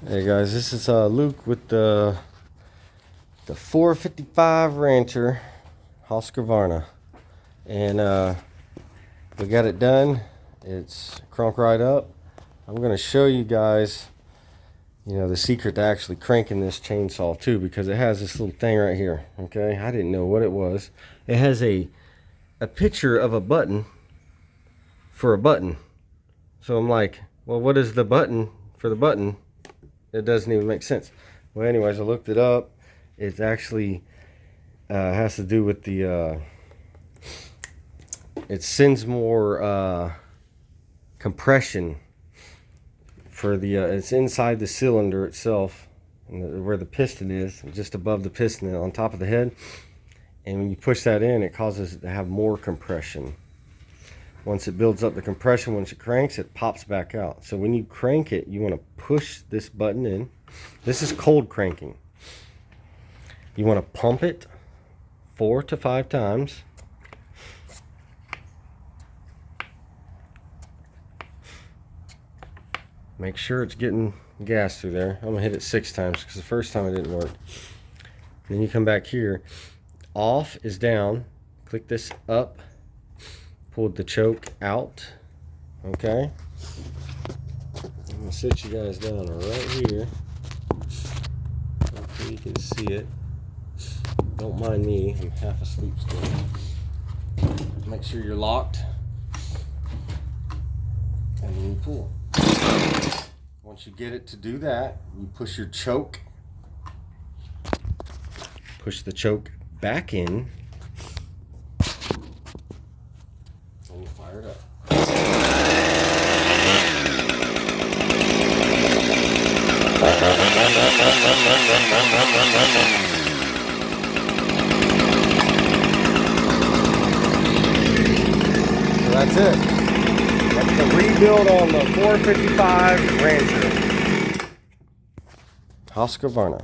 Hey guys, this is Luke with the 455 Rancher Husquavrna, and we got it done. It's crunk right up. I'm going to show you guys, the secret to actually cranking this chainsaw too, because it has this little thing right here. Okay, I didn't know what it was. It has a picture of a button for a button. So I'm like, well, what is the button for the button? It doesn't even make sense. Well, anyways, I looked it up. It actually has to do with the it sends more compression for the it's inside the cylinder itself, where the piston is, just above the piston on top of the head. And when you push that in, it causes it to have more compression. Once it builds up the compression, once it cranks, it pops back out. So when you crank it, you want to push this button in. This is cold cranking. You want to pump it 4 to 5 times. Make sure it's getting gas through there. I'm going to hit it 6 times because the first time it didn't work. Then you come back here. Off is down. Click this up. Pulled the choke out. Okay, I'm gonna sit you guys down right here. Hopefully you can see it. Don't mind me, I'm half asleep still. Make sure you're locked, and then you pull. Once you get it to do that, you push your choke. Push the choke back in. Fire it up. So that's it. That's the rebuild on the 455 Rancher Husquavrna.